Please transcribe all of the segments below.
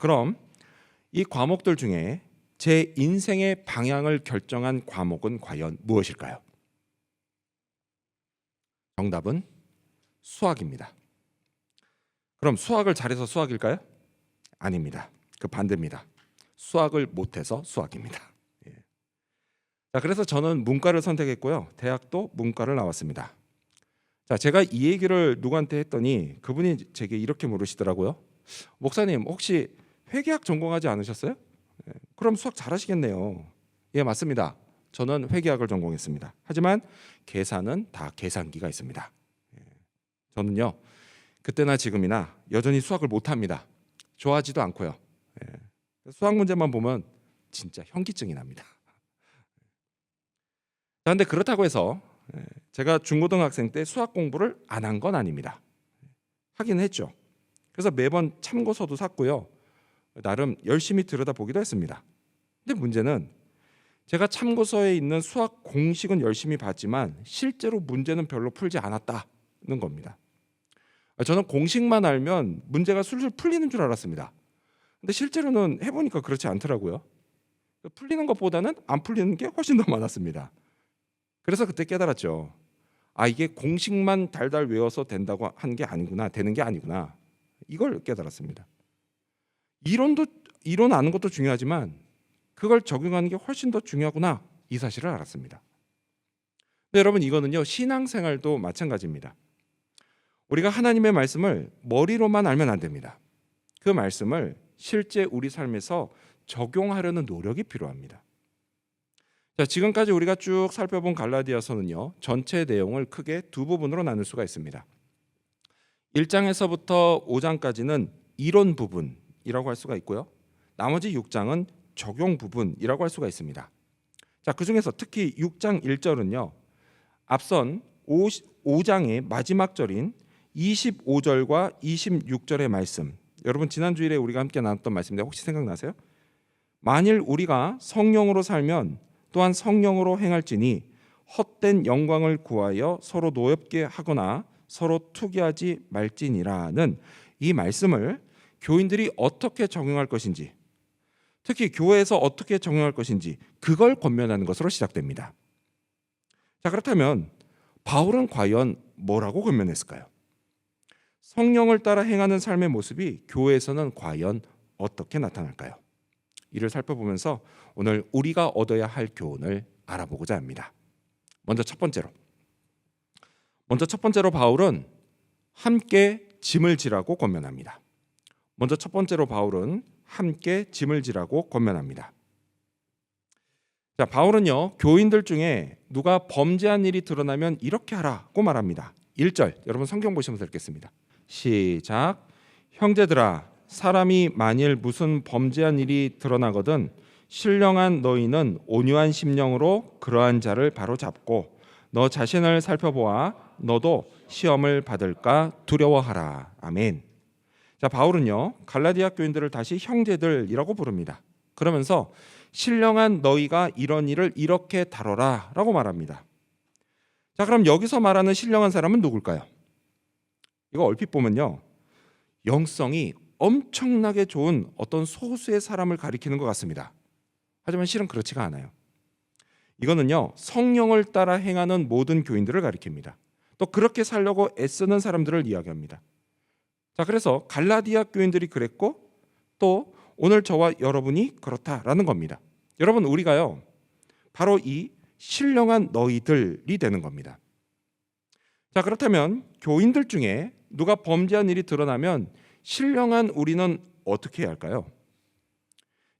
그럼 이 과목들 중에 제 인생의 방향을 결정한 과목은 과연 무엇일까요? 정답은 수학입니다. 그럼 수학을 잘해서 수학일까요? 아닙니다. 그 반대입니다. 수학을 못해서 수학입니다. 예. 자, 그래서 저는 문과를 선택했고요. 대학도 문과를 나왔습니다. 자, 제가 이 얘기를 누구한테 했더니 그분이 제게 이렇게 물으시더라고요. 목사님, 혹시 회계학 전공하지 않으셨어요? 예, 그럼 수학 잘하시겠네요. 예, 맞습니다. 저는 회계학을 전공했습니다. 하지만 계산은 다 계산기가 있습니다. 예, 저는요, 그때나 지금이나 여전히 수학을 못합니다. 좋아하지도 않고요. 예, 수학 문제만 보면 진짜 현기증이 납니다. 그런데 그렇다고 해서 제가 중고등학생 때 수학 공부를 안 한 건 아닙니다. 하긴 했죠. 그래서 매번 참고서도 샀고요. 나름 열심히 들여다보기도 했습니다. 근데 문제는 제가 참고서에 있는 수학 공식은 열심히 봤지만 실제로 문제는 별로 풀지 않았다는 겁니다. 저는 공식만 알면 문제가 술술 풀리는 줄 알았습니다. 근데 실제로는 해보니까 그렇지 않더라고요. 풀리는 것보다는 안 풀리는 게 훨씬 더 많았습니다. 그래서 그때 깨달았죠. 아, 이게 공식만 달달 외워서 된다고 한 게 아니구나, 되는 게 아니구나. 이걸 깨달았습니다. 이론 아는 것도 중요하지만 그걸 적용하는 게 훨씬 더 중요하구나, 이 사실을 알았습니다. 근데 여러분, 이거는요, 신앙생활도 마찬가지입니다. 우리가 하나님의 말씀을 머리로만 알면 안 됩니다. 그 말씀을 실제 우리 삶에서 적용하려는 노력이 필요합니다. 자, 지금까지 우리가 쭉 살펴본 갈라디아서는요, 전체 내용을 크게 두 부분으로 나눌 수가 있습니다. 1장에서부터 5장까지는 이론 부분이라고 할 수가 있고요. 나머지 6장은 적용 부분이라고 할 수가 있습니다. 자, 그 중에서 특히 6장 1절은요, 앞선 5장의 마지막 절인 25절과 26절의 말씀, 여러분 지난주일에 우리가 함께 나눴던 말씀인데 혹시 생각나세요? 만일 우리가 성령으로 살면 또한 성령으로 행할지니 헛된 영광을 구하여 서로 노엽게 하거나 서로 투기하지 말지니라는 이 말씀을 교인들이 어떻게 적용할 것인지, 특히 교회에서 어떻게 적용할 것인지 그걸 권면하는 것으로 시작됩니다. 자, 그렇다면 바울은 과연 뭐라고 권면했을까요? 성령을 따라 행하는 삶의 모습이 교회에서는 과연 어떻게 나타날까요? 이를 살펴보면서 오늘 우리가 얻어야 할 교훈을 알아보고자 합니다. 먼저 첫 번째로 바울은 함께 짐을 지라고 권면합니다. 자, 바울은요, 교인들 중에 누가 범죄한 일이 드러나면 이렇게 하라고 말합니다. 1절, 여러분 성경 보시면서 읽겠습니다. 시작. 형제들아, 사람이 만일 무슨 범죄한 일이 드러나거든 신령한 너희는 온유한 심령으로 그러한 자를 바로잡고 너 자신을 살펴보아 너도 시험을 받을까 두려워하라. 아멘. 자, 바울은요, 갈라디아 교인들을 다시 형제들이라고 부릅니다. 그러면서 신령한 너희가 이런 일을 이렇게 다뤄라 라고 말합니다. 자, 그럼 여기서 말하는 신령한 사람은 누굴까요? 이거 얼핏 보면요, 영성이 엄청나게 좋은 어떤 소수의 사람을 가리키는 것 같습니다. 하지만 실은 그렇지가 않아요. 이거는요, 성령을 따라 행하는 모든 교인들을 가리킵니다. 또 그렇게 살려고 애쓰는 사람들을 이야기합니다. 자, 그래서 갈라디아 교인들이 그랬고 또 오늘 저와 여러분이 그렇다라는 겁니다. 여러분, 우리가요, 바로 이 신령한 너희들이 되는 겁니다. 자, 그렇다면 교인들 중에 누가 범죄한 일이 드러나면 신령한 우리는 어떻게 해야 할까요?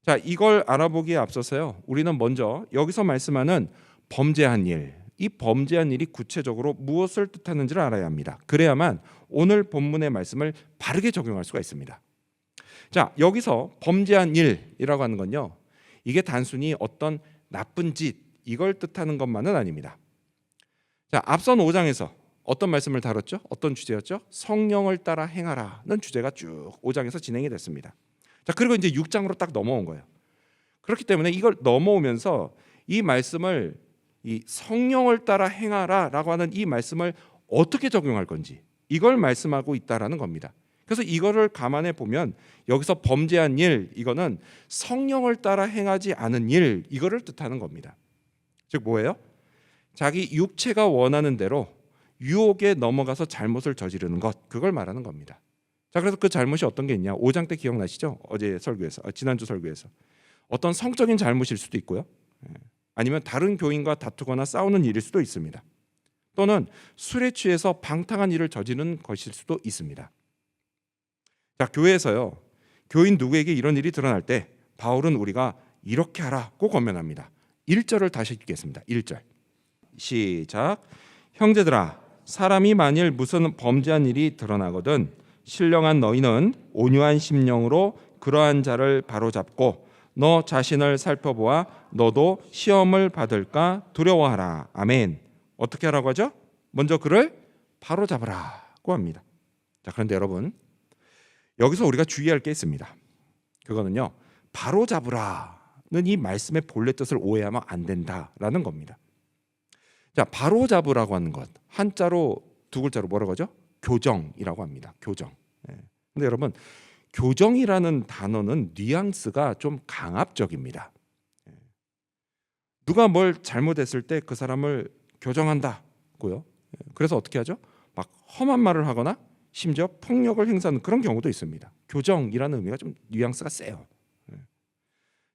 자, 이걸 알아보기에 앞서서요, 우리는 먼저 여기서 말씀하는 범죄한 일, 이 범죄한 일이 구체적으로 무엇을 뜻하는지를 알아야 합니다. 그래야만 오늘 본문의 말씀을 바르게 적용할 수가 있습니다. 자, 여기서 범죄한 일이라고 하는 건요, 이게 단순히 어떤 나쁜 짓, 이걸 뜻하는 것만은 아닙니다. 자, 앞선 5장에서 어떤 말씀을 다뤘죠? 어떤 주제였죠? 성령을 따라 행하라는 주제가 쭉 5장에서 진행이 됐습니다. 자, 그리고 이제 6장으로 딱 넘어온 거예요. 그렇기 때문에 이걸 넘어오면서 이 말씀을, 이 성령을 따라 행하라라고 하는 이 말씀을 어떻게 적용할 건지 이걸 말씀하고 있다라는 겁니다. 그래서 이거를 감안해 보면 여기서 범죄한 일, 이거는 성령을 따라 행하지 않은 일, 이거를 뜻하는 겁니다. 즉 뭐예요? 자기 육체가 원하는 대로 유혹에 넘어가서 잘못을 저지르는 것, 그걸 말하는 겁니다. 자, 그래서 그 잘못이 어떤 게 있냐? 5장 때 기억나시죠? 어제 설교에서, 지난주 설교에서 어떤 성적인 잘못일 수도 있고요. 아니면 다른 교인과 다투거나 싸우는 일일 수도 있습니다. 또는 술에 취해서 방탕한 일을 저지르는 것일 수도 있습니다. 자, 교회에서요, 교인 누구에게 이런 일이 드러날 때 바울은 우리가 이렇게 하라고 권면합니다. 1절을 다시 읽겠습니다. 1절 시작. 형제들아, 사람이 만일 무슨 범죄한 일이 드러나거든 신령한 너희는 온유한 심령으로 그러한 자를 바로잡고 너 자신을 살펴보아 너도 시험을 받을까 두려워하라. 아멘. 어떻게 하라고 하죠? 먼저 그를 바로잡으라고 합니다. 자, 그런데 여러분, 여기서 우리가 주의할 게 있습니다. 그거는요, 바로잡으라는 이 말씀의 본래 뜻을 오해하면 안 된다라는 겁니다. 자, 바로잡으라고 하는 것, 한자로 두 글자로 뭐라고 하죠? 교정이라고 합니다. 교정. 근데 여러분, 교정이라는 단어는 뉘앙스가 좀 강압적입니다. 누가 뭘 잘못했을 때 그 사람을 교정한다고요. 그래서 어떻게 하죠? 막 험한 말을 하거나 심지어 폭력을 행사하는 그런 경우도 있습니다. 교정이라는 의미가 좀 뉘앙스가 세요.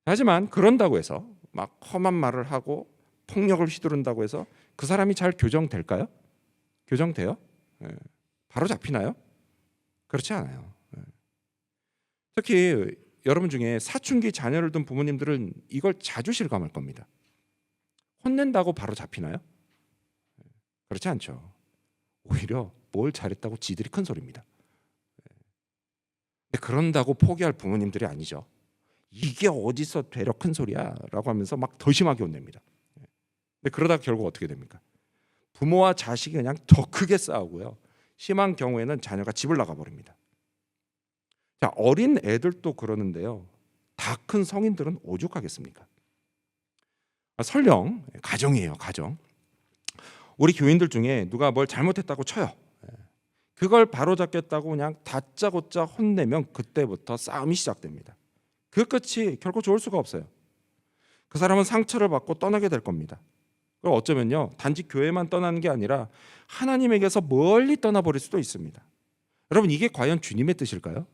하지만 그런다고 해서 막 험한 말을 하고 폭력을 휘두른다고 해서 그 사람이 잘 교정될까요? 교정돼요? 바로 잡히나요? 그렇지 않아요. 특히 여러분 중에 사춘기 자녀를 둔 부모님들은 이걸 자주 실감할 겁니다. 혼낸다고 바로 잡히나요? 그렇지 않죠. 오히려 뭘 잘했다고 지들이 큰 소리입니다. 근데 그런다고 포기할 부모님들이 아니죠. 이게 어디서 되려 큰 소리야 라고 하면서 막 더 심하게 혼냅니다. 근데 그러다 결국 어떻게 됩니까? 부모와 자식이 그냥 더 크게 싸우고요. 심한 경우에는 자녀가 집을 나가버립니다. 자, 어린 애들도 그러는데요. 다 큰 성인들은 오죽하겠습니까? 설령 가정이에요. 가정. 우리 교인들 중에 누가 뭘 잘못했다고 쳐요. 그걸 바로잡겠다고 그냥 다짜고짜 혼내면 그때부터 싸움이 시작됩니다. 그 끝이 결코 좋을 수가 없어요. 그 사람은 상처를 받고 떠나게 될 겁니다. 그럼 어쩌면요, 단지 교회만 떠나는 게 아니라 하나님에게서 멀리 떠나버릴 수도 있습니다. 여러분, 이게 과연 주님의 뜻일까요?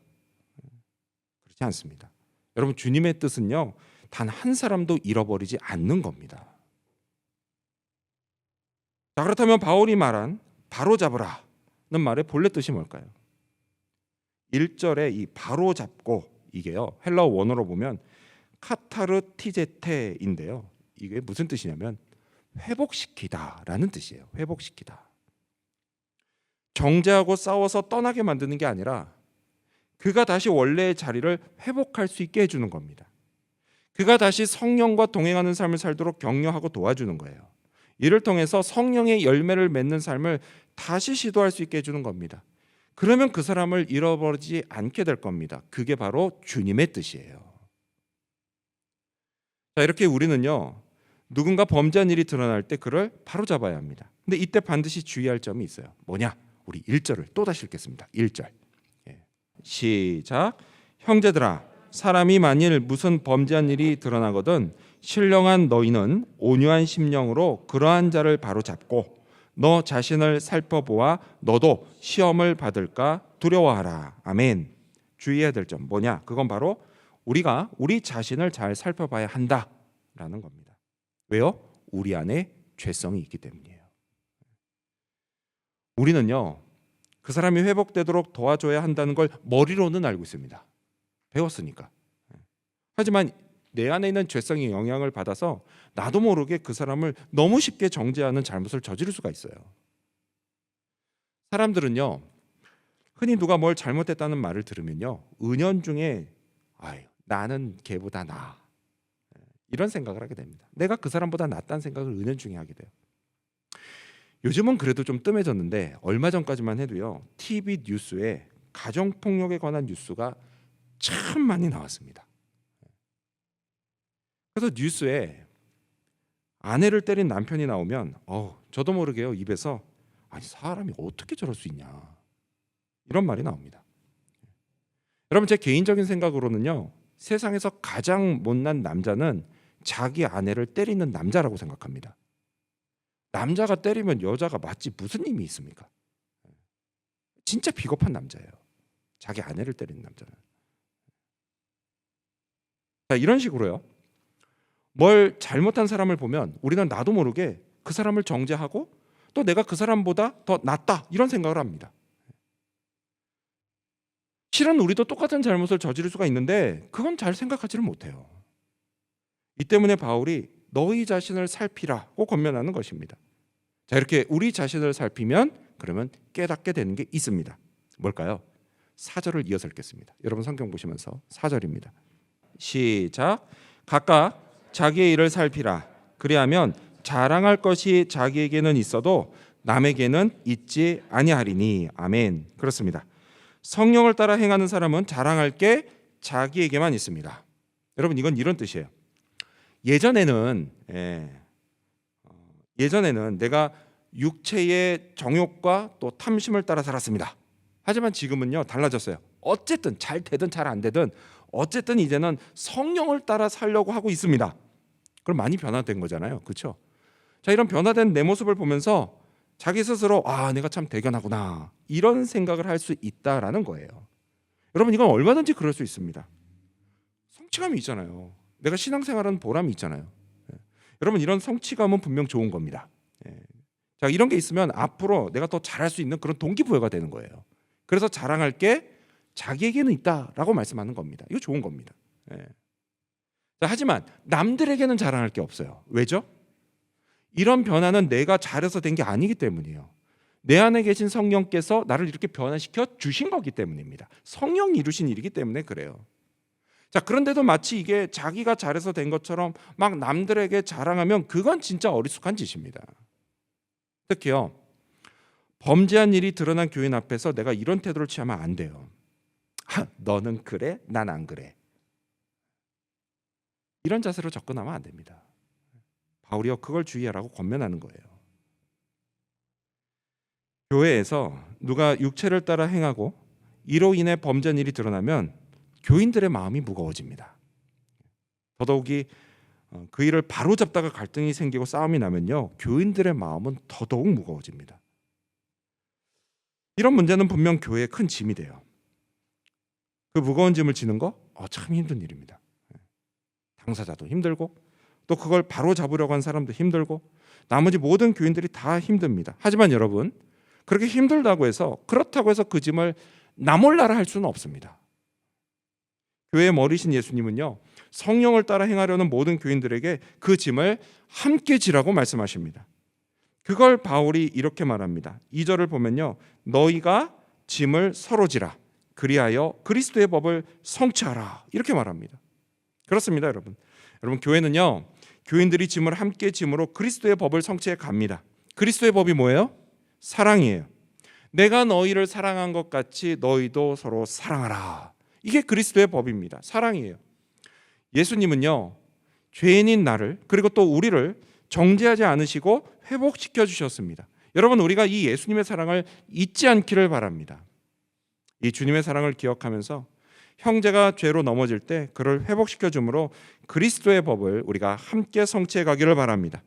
그렇지 않습니다. 여러분, 주님의 뜻은요, 단 한 사람도 잃어버리지 않는 겁니다. 자, 그렇다면 바울이 말한 바로잡으라는 말의 본래 뜻이 뭘까요? 1절에 이 바로잡고, 이게요, 헬라어 원어로 보면 카타르티제테인데요. 이게 무슨 뜻이냐면 회복시키다라는 뜻이에요. 회복시키다. 정죄하고 싸워서 떠나게 만드는 게 아니라 그가 다시 원래의 자리를 회복할 수 있게 해주는 겁니다. 그가 다시 성령과 동행하는 삶을 살도록 격려하고 도와주는 거예요. 이를 통해서 성령의 열매를 맺는 삶을 다시 시도할 수 있게 해주는 겁니다. 그러면 그 사람을 잃어버리지 않게 될 겁니다. 그게 바로 주님의 뜻이에요. 자, 이렇게 우리는요, 누군가 범죄한 일이 드러날 때 그를 바로잡아야 합니다. 근데 이때 반드시 주의할 점이 있어요. 뭐냐? 우리 1절을 또 다시 읽겠습니다. 1절 시작. 형제들아, 사람이 만일 무슨 범죄한 일이 드러나거든 신령한 너희는 온유한 심령으로 그러한 자를 바로잡고 너 자신을 살펴보아 너도 시험을 받을까 두려워하라. 아멘. 주의해야 될 점 뭐냐? 그건 바로 우리가 우리 자신을 잘 살펴봐야 한다라는 겁니다. 왜요? 우리 안에 죄성이 있기 때문이에요. 우리는요, 그 사람이 회복되도록 도와줘야 한다는 걸 머리로는 알고 있습니다. 배웠으니까. 하지만 내 안에 있는 죄성이 영향을 받아서 나도 모르게 그 사람을 너무 쉽게 정죄하는 잘못을 저지를 수가 있어요. 사람들은요, 흔히 누가 뭘 잘못했다는 말을 들으면요, 은연중에 아유, 나는 걔보다 나아, 이런 생각을 하게 됩니다. 내가 그 사람보다 낫다는 생각을 은연중에 하게 돼요. 요즘은 그래도 좀 뜸해졌는데 얼마 전까지만 해도요, TV 뉴스에 가정폭력에 관한 뉴스가 참 많이 나왔습니다. 그래서 뉴스에 아내를 때린 남편이 나오면 저도 모르게요, 입에서 아니 사람이 어떻게 저럴 수 있냐, 이런 말이 나옵니다. 여러분, 제 개인적인 생각으로는요, 세상에서 가장 못난 남자는 자기 아내를 때리는 남자라고 생각합니다. 남자가 때리면 여자가 맞지 무슨 힘이 있습니까? 진짜 비겁한 남자예요. 자기 아내를 때리는 남자는. 자, 이런 식으로요, 뭘 잘못한 사람을 보면 우리는 나도 모르게 그 사람을 정죄하고 또 내가 그 사람보다 더 낫다 이런 생각을 합니다. 실은 우리도 똑같은 잘못을 저지를 수가 있는데 그건 잘 생각하지를 못해요. 이 때문에 바울이 너희 자신을 살피라고 권면하는 것입니다. 자, 이렇게 우리 자신을 살피면 그러면 깨닫게 되는 게 있습니다. 뭘까요? 4절을 이어서 읽겠습니다. 여러분 성경 보시면서 4절입니다. 시작. 각각 자기의 일을 살피라. 그리하면 자랑할 것이 자기에게는 있어도 남에게는 있지 아니하리니. 아멘. 그렇습니다. 성령을 따라 행하는 사람은 자랑할 게 자기에게만 있습니다. 여러분, 이건 이런 뜻이에요. 예전에는 내가 육체의 정욕과 또 탐심을 따라 살았습니다. 하지만 지금은요, 달라졌어요. 어쨌든 잘 되든 잘 안 되든 어쨌든 이제는 성령을 따라 살려고 하고 있습니다. 그럼 많이 변화된 거잖아요. 그렇죠? 자, 이런 변화된 내 모습을 보면서 자기 스스로 내가 참 대견하구나 이런 생각을 할 수 있다라는 거예요. 여러분, 이건 얼마든지 그럴 수 있습니다. 성취감이 있잖아요. 내가 신앙생활하는 보람이 있잖아요. 여러분, 이런 성취감은 분명 좋은 겁니다. 자, 이런 게 있으면 앞으로 내가 더 잘할 수 있는 그런 동기부여가 되는 거예요. 그래서 자랑할 게 자기에게는 있다라고 말씀하는 겁니다. 이거 좋은 겁니다. 자, 하지만 남들에게는 자랑할 게 없어요. 왜죠? 이런 변화는 내가 잘해서 된 게 아니기 때문이에요. 내 안에 계신 성령께서 나를 이렇게 변화시켜 주신 거기 때문입니다. 성령이 이루신 일이기 때문에 그래요. 자, 그런데도 마치 이게 자기가 잘해서 된 것처럼 막 남들에게 자랑하면 그건 진짜 어리숙한 짓입니다. 특히요, 범죄한 일이 드러난 교인 앞에서 내가 이런 태도를 취하면 안 돼요. 너는 그래? 난 안 그래. 이런 자세로 접근하면 안 됩니다. 바울이요, 그걸 주의하라고 권면하는 거예요. 교회에서 누가 육체를 따라 행하고 이로 인해 범죄한 일이 드러나면 교인들의 마음이 무거워집니다. 더더욱이 그 일을 바로잡다가 갈등이 생기고 싸움이 나면요, 교인들의 마음은 더더욱 무거워집니다. 이런 문제는 분명 교회에 큰 짐이 돼요. 그 무거운 짐을 지는 거 참 힘든 일입니다. 당사자도 힘들고 또 그걸 바로잡으려고 한 사람도 힘들고 나머지 모든 교인들이 다 힘듭니다. 하지만 여러분, 그렇게 힘들다고 해서 그렇다고 해서 그 짐을 나 몰라라 할 수는 없습니다. 교회의 머리신 예수님은요, 성령을 따라 행하려는 모든 교인들에게 그 짐을 함께 지라고 말씀하십니다. 그걸 바울이 이렇게 말합니다. 2절을 보면요, 너희가 짐을 서로 지라. 그리하여 그리스도의 법을 성취하라. 이렇게 말합니다. 그렇습니다, 여러분. 여러분, 교회는요, 교인들이 짐을 함께 짐으로 그리스도의 법을 성취해 갑니다. 그리스도의 법이 뭐예요? 사랑이에요. 내가 너희를 사랑한 것 같이 너희도 서로 사랑하라. 이게 그리스도의 법입니다. 사랑이에요. 예수님은요, 죄인인 나를 그리고 또 우리를 정죄하지 않으시고 회복시켜 주셨습니다. 여러분, 우리가 이 예수님의 사랑을 잊지 않기를 바랍니다. 이 주님의 사랑을 기억하면서 형제가 죄로 넘어질 때 그를 회복시켜 주므로 그리스도의 법을 우리가 함께 성취해 가기를 바랍니다.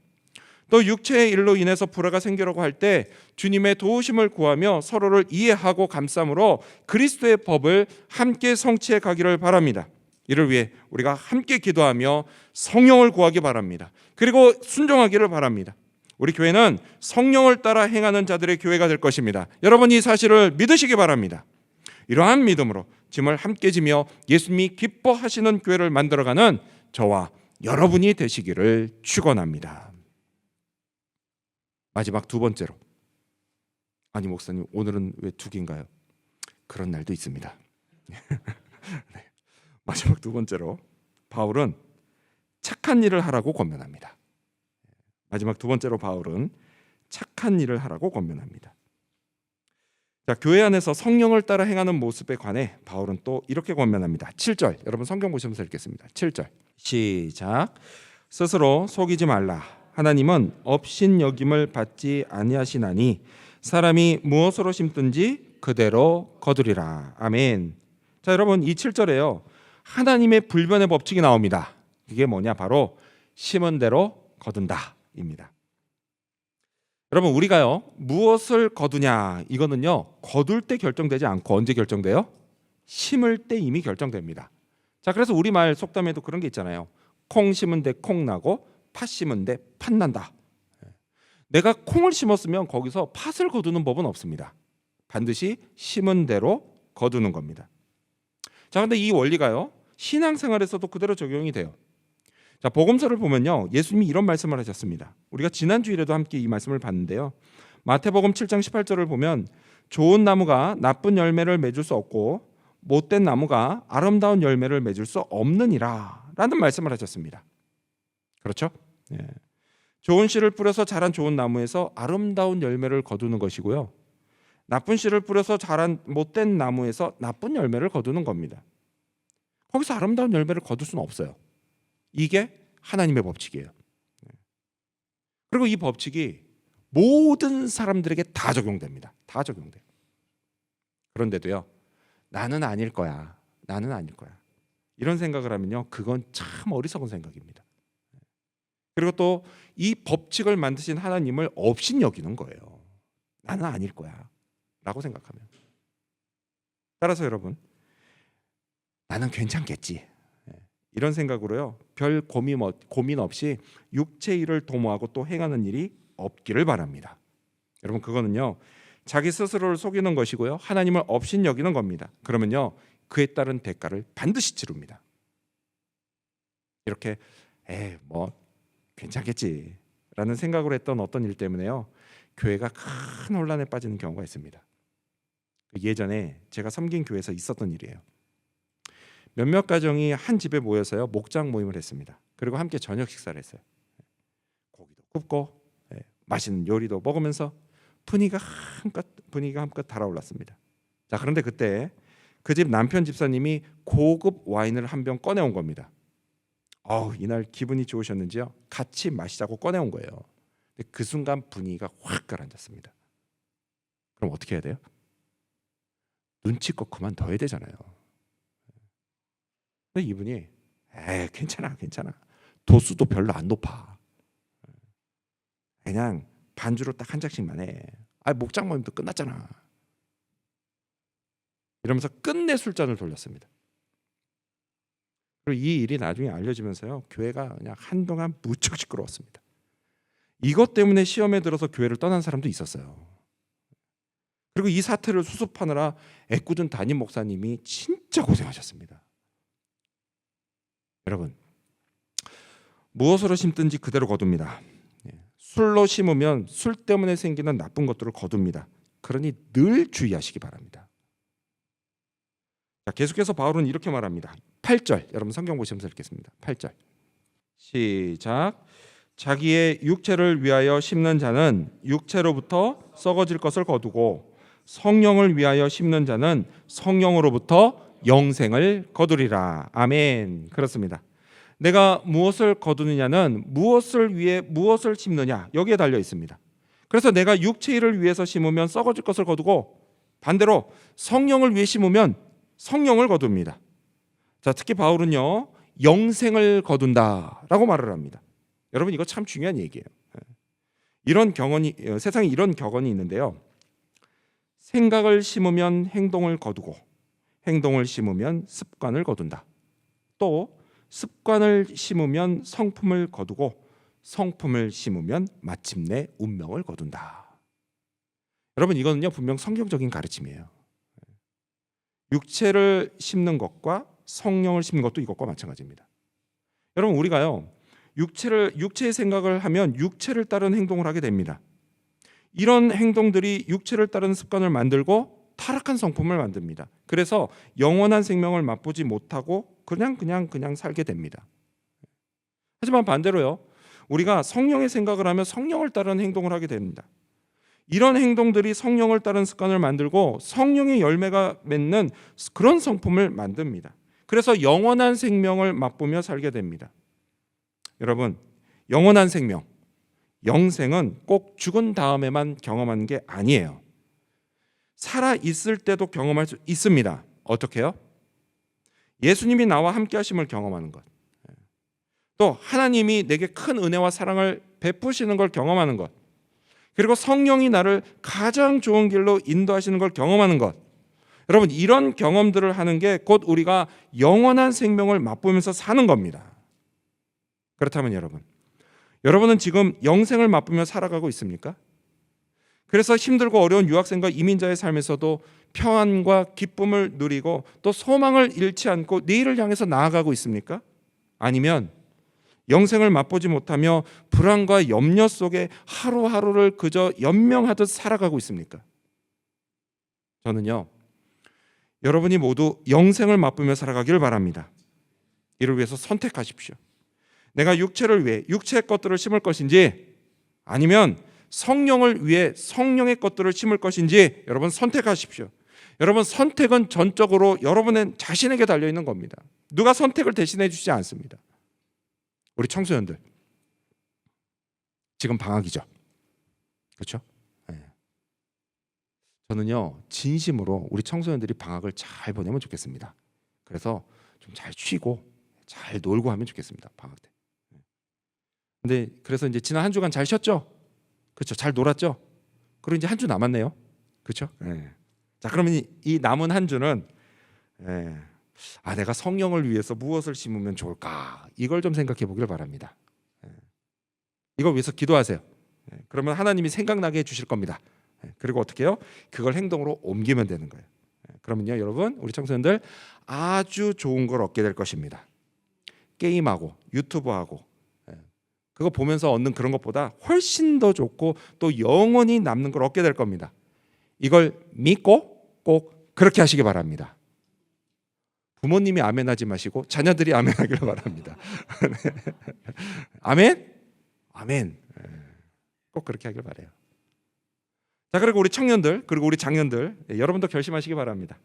또 육체의 일로 인해서 불화가 생기려고 할 때 주님의 도우심을 구하며 서로를 이해하고 감싸므로 그리스도의 법을 함께 성취해 가기를 바랍니다. 이를 위해 우리가 함께 기도하며 성령을 구하기 바랍니다. 그리고 순종하기를 바랍니다. 우리 교회는 성령을 따라 행하는 자들의 교회가 될 것입니다. 여러분, 이 사실을 믿으시기 바랍니다. 이러한 믿음으로 짐을 함께 지며 예수님이 기뻐하시는 교회를 만들어가는 저와 여러분이 되시기를 축원합니다. 마지막 두 번째로, 아니 목사님 오늘은 왜 두 개인가요? 그런 날도 있습니다. 네. 마지막 두 번째로 바울은 착한 일을 하라고 권면합니다. 마지막 두 번째로 바울은 착한 일을 하라고 권면합니다. 자, 교회 안에서 성령을 따라 행하는 모습에 관해 바울은 또 이렇게 권면합니다. 7절, 여러분 성경 보시면서 읽겠습니다. 7절 시작. 스스로 속이지 말라. 하나님은 업신여김을 받지 아니하시나니 사람이 무엇으로 심든지 그대로 거두리라. 아멘. 자, 여러분 이 7절에요. 하나님의 불변의 법칙이 나옵니다. 이게 뭐냐? 바로 심은 대로 거둔다입니다. 여러분 우리가요 무엇을 거두냐 이거는요 거둘 때 결정되지 않고 언제 결정돼요? 심을 때 이미 결정됩니다. 자, 그래서 우리말 속담에도 그런 게 있잖아요. 콩 심은 데 콩 나고 팥 심은 데 팥 난다. 내가 콩을 심었으면 거기서 팥을 거두는 법은 없습니다. 반드시 심은 대로 거두는 겁니다. 자, 근데 이 원리가요 신앙생활에서도 그대로 적용이 돼요. 자, 복음서를 보면요 예수님이 이런 말씀을 하셨습니다. 우리가 지난 주일에도 함께 이 말씀을 봤는데요. 마태복음 7장 18절을 보면 좋은 나무가 나쁜 열매를 맺을 수 없고 못된 나무가 아름다운 열매를 맺을 수 없느니라 라는 말씀을 하셨습니다. 그렇죠? 예. 좋은 씨를 뿌려서 자란 좋은 나무에서 아름다운 열매를 거두는 것이고요. 나쁜 씨를 뿌려서 자란 못된 나무에서 나쁜 열매를 거두는 겁니다. 거기서 아름다운 열매를 거둘 수는 없어요. 이게 하나님의 법칙이에요. 그리고 이 법칙이 모든 사람들에게 다 적용됩니다. 다 적용돼요. 그런데도요. 나는 아닐 거야. 나는 아닐 거야. 이런 생각을 하면요. 그건 참 어리석은 생각입니다. 그리고 또 이 법칙을 만드신 하나님을 업신 여기는 거예요. 나는 아닐 거야. 라고 생각하면. 따라서 여러분 나는 괜찮겠지. 이런 생각으로요. 별 고민 없이 육체 일을 도모하고 또 행하는 일이 없기를 바랍니다. 여러분 그거는요. 자기 스스로를 속이는 것이고요. 하나님을 업신 여기는 겁니다. 그러면요. 그에 따른 대가를 반드시 치릅니다. 이렇게 뭐 괜찮겠지 라는 생각으로 했던 어떤 일 때문에요. 교회가 큰 혼란에 빠지는 경우가 있습니다. 예전에 제가 섬긴 교회에서 있었던 일이에요. 몇몇 가정이 한 집에 모여서요 목장 모임을 했습니다. 그리고 함께 저녁 식사를 했어요. 고기도 굽고 맛있는 요리도 먹으면서 분위기가 한껏 달아올랐습니다. 자, 그런데 그때 그 집 남편 집사님이 고급 와인을 한 병 꺼내온 겁니다. 이날 기분이 좋으셨는지요 같이 마시자고 꺼내온 거예요. 근데 그 순간 분위기가 확 가라앉았습니다. 그럼 어떻게 해야 돼요? 눈치껏 그만 둬야 되잖아요. 근데 이분이 괜찮아 도수도 별로 안 높아. 그냥 반주로 딱 한 잔씩만 해. 목장 모임도 끝났잖아. 이러면서 끝내 술잔을 돌렸습니다. 그리고 이 일이 나중에 알려지면서요 교회가 그냥 한동안 무척 시끄러웠습니다. 이것 때문에 시험에 들어서 교회를 떠난 사람도 있었어요. 그리고 이 사태를 수습하느라 애꿎은 담임 목사님이 진짜 고생하셨습니다. 여러분 무엇으로 심든지 그대로 거둡니다. 술로 심으면 술 때문에 생기는 나쁜 것들을 거둡니다. 그러니 늘 주의하시기 바랍니다. 자, 계속해서 바울은 이렇게 말합니다. 8절 여러분 성경 보시면서 읽겠습니다. 8절 시작. 자기의 육체를 위하여 심는 자는 육체로부터 썩어질 것을 거두고 성령을 위하여 심는 자는 성령으로부터 영생을 거두리라. 아멘. 그렇습니다. 내가 무엇을 거두느냐는 무엇을 위해 무엇을 심느냐 여기에 달려 있습니다. 그래서 내가 육체 일을 위해서 심으면 썩어질 것을 거두고 반대로 성령을 위해 심으면 성령을 거둡니다. 자, 특히 바울은요 영생을 거둔다라고 말을 합니다. 여러분 이거 참 중요한 얘기예요. 이런 경험이 세상에 이런 격언이 있는데요. 생각을 심으면 행동을 거두고 행동을 심으면 습관을 거둔다. 또 습관을 심으면 성품을 거두고 성품을 심으면 마침내 운명을 거둔다. 여러분 이거는요 분명 성경적인 가르침이에요. 육체를 심는 것과 성령을 심는 것도 이것과 마찬가지입니다. 여러분 우리가요 육체의 생각을 하면 육체를 따른 행동을 하게 됩니다. 이런 행동들이 육체를 따르는 습관을 만들고 타락한 성품을 만듭니다. 그래서 영원한 생명을 맛보지 못하고 그냥 살게 됩니다. 하지만 반대로요 우리가 성령의 생각을 하면 성령을 따르는 행동을 하게 됩니다. 이런 행동들이 성령을 따르는 습관을 만들고 성령의 열매가 맺는 그런 성품을 만듭니다. 그래서 영원한 생명을 맛보며 살게 됩니다. 여러분 영원한 생명, 영생은 꼭 죽은 다음에만 경험하는 게 아니에요. 살아 있을 때도 경험할 수 있습니다. 어떻게요? 예수님이 나와 함께 하심을 경험하는 것, 또 하나님이 내게 큰 은혜와 사랑을 베푸시는 걸 경험하는 것, 그리고 성령이 나를 가장 좋은 길로 인도하시는 걸 경험하는 것. 여러분, 이런 경험들을 하는 게 곧 우리가 영원한 생명을 맛보면서 사는 겁니다. 그렇다면 여러분은 지금 영생을 맛보며 살아가고 있습니까? 그래서 힘들고 어려운 유학생과 이민자의 삶에서도 평안과 기쁨을 누리고 또 소망을 잃지 않고 내일을 향해서 나아가고 있습니까? 아니면 영생을 맛보지 못하며 불안과 염려 속에 하루하루를 그저 연명하듯 살아가고 있습니까? 저는요, 여러분이 모두 영생을 맛보며 살아가기를 바랍니다. 이를 위해서 선택하십시오. 내가 육체를 위해 육체의 것들을 심을 것인지, 아니면 성령을 위해 성령의 것들을 심을 것인지 여러분 선택하십시오. 여러분, 선택은 전적으로 여러분의 자신에게 달려있는 겁니다. 누가 선택을 대신해 주지 않습니다. 우리 청소년들, 지금 방학이죠. 그렇죠? 네. 저는요, 진심으로 우리 청소년들이 방학을 잘 보내면 좋겠습니다. 그래서 좀 잘 쉬고 잘 놀고 하면 좋겠습니다. 방학 때. 근데 그래서 이제 지난 한 주간 잘 쉬었죠? 그렇죠? 잘 놀았죠? 그리고 이제 한 주 남았네요. 그렇죠? 네. 자, 그러면 이 남은 한 주는 내가 성령을 위해서 무엇을 심으면 좋을까? 이걸 좀 생각해 보기를 바랍니다. 이걸 위해서 기도하세요. 그러면 하나님이 생각나게 해주실 겁니다. 그리고 어떻게 해요? 그걸 행동으로 옮기면 되는 거예요. 그러면요, 여러분, 우리 청소년들 아주 좋은 걸 얻게 될 것입니다. 게임하고 유튜브하고 그거 보면서 얻는 그런 것보다 훨씬 더 좋고 또 영원히 남는 걸 얻게 될 겁니다. 이걸 믿고 꼭 그렇게 하시기 바랍니다. 부모님이 아멘하지 마시고 자녀들이 아멘하기를 바랍니다. 아멘? 아멘. 꼭 그렇게 하길 바라요. 자, 그리고 우리 청년들, 그리고 우리 장년들, 여러분도 결심하시기 바랍니다.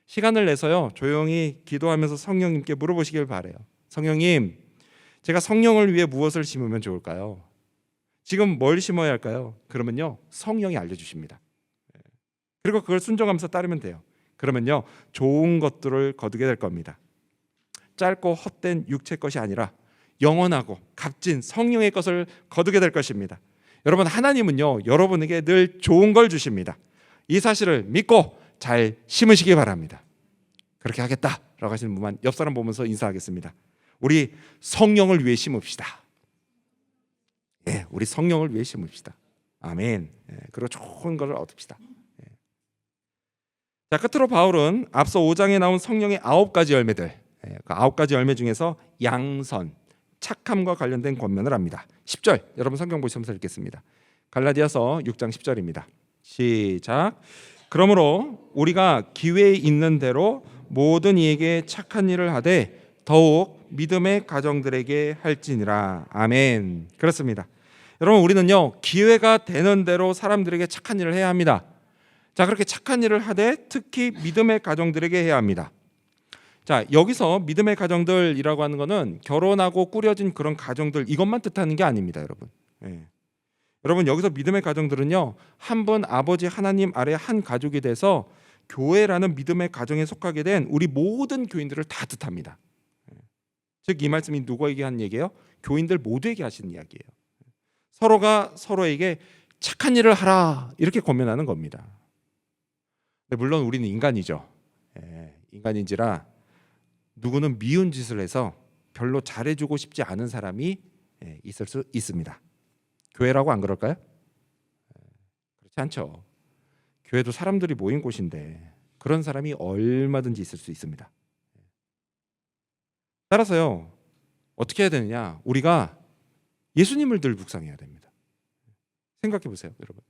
시간을 내서요, 조용히 기도하면서 성령님께 물어보시길 바라요. 성령님, 제가 성령을 위해 무엇을 심으면 좋을까요? 지금 뭘 심어야 할까요? 그러면요, 성령이 알려주십니다. 그리고 그걸 순종하면서 따르면 돼요. 그러면요, 좋은 것들을 거두게 될 겁니다. 짧고 헛된 육체 것이 아니라 영원하고 값진 성령의 것을 거두게 될 것입니다. 여러분, 하나님은요, 여러분에게 늘 좋은 걸 주십니다. 이 사실을 믿고 잘 심으시기 바랍니다. 그렇게 하겠다라고 하시는 분만 옆 사람 보면서 인사하겠습니다. 우리 성령을 위해 심읍시다. 우리 성령을 위해 심읍시다. 아멘. 그리고 좋은 것을 얻읍시다. 자, 끝으로 바울은 앞서 5장에 나온 성령의 9가지 열매들, 그 9가지 열매 중에서 양선, 착함과 관련된 권면을 합니다. 10절, 여러분 성경 보시면서 읽겠습니다. 갈라디아서 6장 10절입니다. 시작. 그러므로 우리가 기회에 있는 대로 모든 이에게 착한 일을 하되 더욱 믿음의 가정들에게 할지니라. 아멘. 그렇습니다. 여러분, 우리는요, 기회가 되는 대로 사람들에게 착한 일을 해야 합니다. 자, 그렇게 착한 일을 하되 특히 믿음의 가정들에게 해야 합니다. 자, 여기서 믿음의 가정들이라고 하는 것은 결혼하고 꾸려진 그런 가정들, 이것만 뜻하는 게 아닙니다, 여러분. 여러분, 여기서 믿음의 가정들은요, 한 분 아버지 하나님 아래 한 가족이 돼서 교회라는 믿음의 가정에 속하게 된 우리 모든 교인들을 다 뜻합니다. 즉, 이 말씀이 누구에게 한 얘기예요? 교인들 모두에게 하시는 이야기예요. 서로가 서로에게 착한 일을 하라, 이렇게 권면하는 겁니다. 물론 우리는 인간이죠. 인간인지라 누구는 미운 짓을 해서 별로 잘해주고 싶지 않은 사람이 있을 수 있습니다. 교회라고 안 그럴까요? 그렇지 않죠. 교회도 사람들이 모인 곳인데 그런 사람이 얼마든지 있을 수 있습니다. 따라서요, 어떻게 해야 되느냐? 우리가 예수님을 늘 묵상해야 됩니다. 생각해 보세요, 여러분.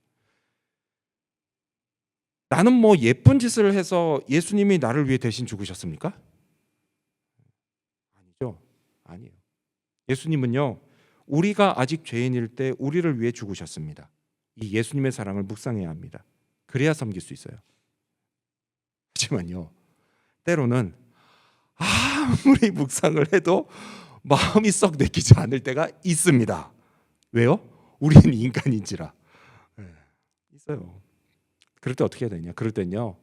나는 뭐 예쁜 짓을 해서 예수님이 나를 위해 대신 죽으셨습니까? 아니죠. 아니에요. 예수님은요, 우리가 아직 죄인일 때 우리를 위해 죽으셨습니다. 이 예수님의 사랑을 묵상해야 합니다. 그래야 섬길 수 있어요. 하지만요, 때로는 아무리 묵상을 해도 마음이 썩 내키지 않을 때가 있습니다. 왜요? 우리는 인간인지라. 있어요. 그럴 때 어떻게 해야 되냐? 그럴 때는요,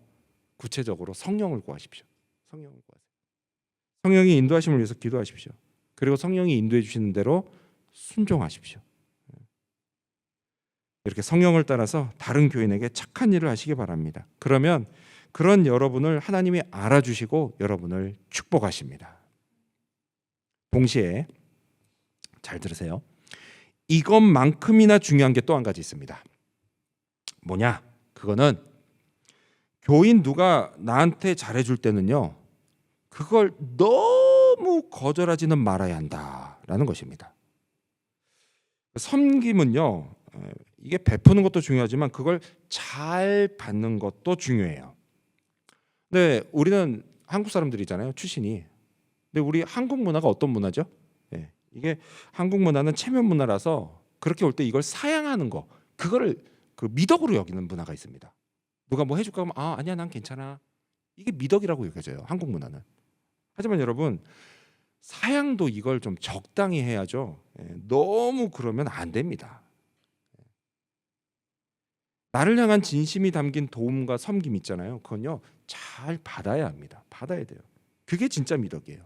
구체적으로 성령을 구하십시오. 성령을 구하세요. 성령이 인도하심을 위해서 기도하십시오. 그리고 성령이 인도해 주시는 대로 순종하십시오. 이렇게 성령을 따라서 다른 교인에게 착한 일을 하시기 바랍니다. 그러면 그런 여러분을 하나님이 알아주시고 여러분을 축복하십니다. 동시에 잘 들으세요. 이것만큼이나 중요한 게 또 한 가지 있습니다. 뭐냐? 그거는 교인 누가 나한테 잘해줄 때는요, 그걸 너무 거절하지는 말아야 한다라는 것입니다. 섬김은요, 이게 베푸는 것도 중요하지만 그걸 잘 받는 것도 중요해요. 근데 우리는 한국 사람들이잖아요, 출신이. 근데 우리 한국 문화가 어떤 문화죠? 이게 한국 문화는 체면 문화라서 그렇게 올 때 이걸 사양하는 거, 그거를 그 미덕으로 여기는 문화가 있습니다. 누가 뭐 해줄까 하면 아니야, 난 괜찮아. 이게 미덕이라고 여겨져요, 한국 문화는. 하지만 여러분, 사양도 이걸 좀 적당히 해야죠. 너무 그러면 안 됩니다. 나를 향한 진심이 담긴 도움과 섬김 있잖아요. 그건요, 잘 받아야 합니다. 받아야 돼요. 그게 진짜 미덕이에요.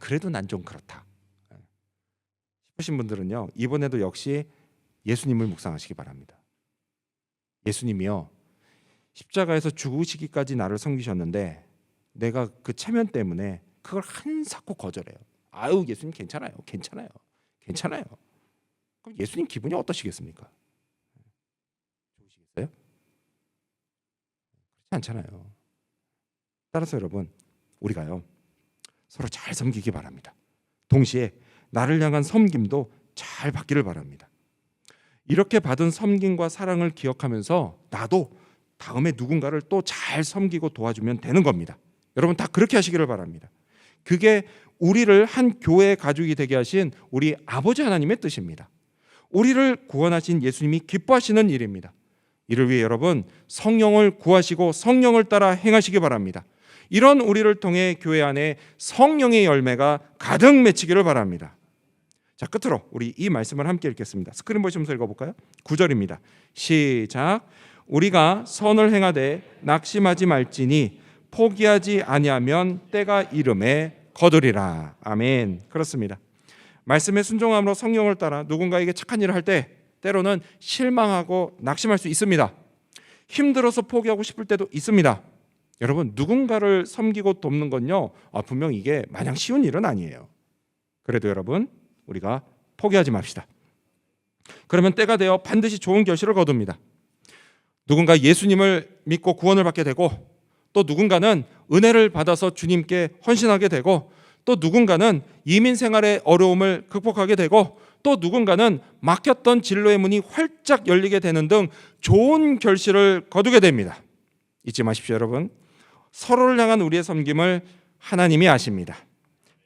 그래도 난 좀 그렇다 싶으신 분들은요, 이번에도 역시 예수님을 묵상하시기 바랍니다. 예수님이요, 십자가에서 죽으시기까지 나를 섬기셨는데 내가 그 체면 때문에 그걸 한사코 거절해요. 아유, 예수님 괜찮아요. 그럼 예수님 기분이 어떠시겠습니까? 좋으시겠어요? 그렇지 않잖아요. 따라서 여러분, 우리가요, 서로 잘 섬기기 바랍니다. 동시에 나를 향한 섬김도 잘 받기를 바랍니다. 이렇게 받은 섬김과 사랑을 기억하면서 나도 다음에 누군가를 또 잘 섬기고 도와주면 되는 겁니다. 여러분 다 그렇게 하시기를 바랍니다. 그게 우리를 한 교회의 가족이 되게 하신 우리 아버지 하나님의 뜻입니다. 우리를 구원하신 예수님이 기뻐하시는 일입니다. 이를 위해 여러분 성령을 구하시고 성령을 따라 행하시기 바랍니다. 이런 우리를 통해 교회 안에 성령의 열매가 가득 맺히기를 바랍니다. 자, 끝으로 우리 이 말씀을 함께 읽겠습니다. 스크린 보시면서 읽어볼까요? 9절입니다. 시작. 우리가 선을 행하되 낙심하지 말지니 포기하지 아니하면 때가 이름에 거두리라. 아멘. 그렇습니다. 말씀에 순종함으로 성령을 따라 누군가에게 착한 일을 할 때 때로는 실망하고 낙심할 수 있습니다. 힘들어서 포기하고 싶을 때도 있습니다. 여러분, 누군가를 섬기고 돕는 건요, 분명 이게 마냥 쉬운 일은 아니에요. 그래도 여러분, 우리가 포기하지 맙시다. 그러면 때가 되어 반드시 좋은 결실을 거둡니다. 누군가 예수님을 믿고 구원을 받게 되고, 또 누군가는 은혜를 받아서 주님께 헌신하게 되고, 또 누군가는 이민 생활의 어려움을 극복하게 되고, 또 누군가는 막혔던 진로의 문이 활짝 열리게 되는 등 좋은 결실을 거두게 됩니다. 잊지 마십시오, 여러분. 서로를 향한 우리의 섬김을 하나님이 아십니다.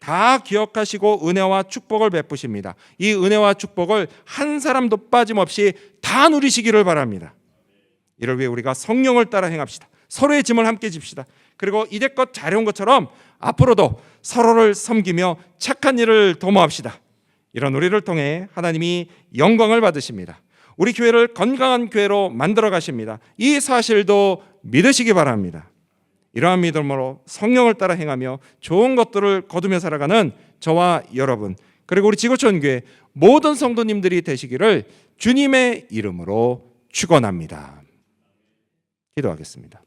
다 기억하시고 은혜와 축복을 베푸십니다. 이 은혜와 축복을 한 사람도 빠짐없이 다 누리시기를 바랍니다. 이를 위해 우리가 성령을 따라 행합시다. 서로의 짐을 함께 집시다. 그리고 이제껏 잘해온 것처럼 앞으로도 서로를 섬기며 착한 일을 도모합시다. 이런 우리를 통해 하나님이 영광을 받으십니다. 우리 교회를 건강한 교회로 만들어 가십니다. 이 사실도 믿으시기 바랍니다. 이러한 믿음으로 성령을 따라 행하며 좋은 것들을 거두며 살아가는 저와 여러분, 그리고 우리 지구촌교회 모든 성도님들이 되시기를 주님의 이름으로 축원합니다. 기도하겠습니다.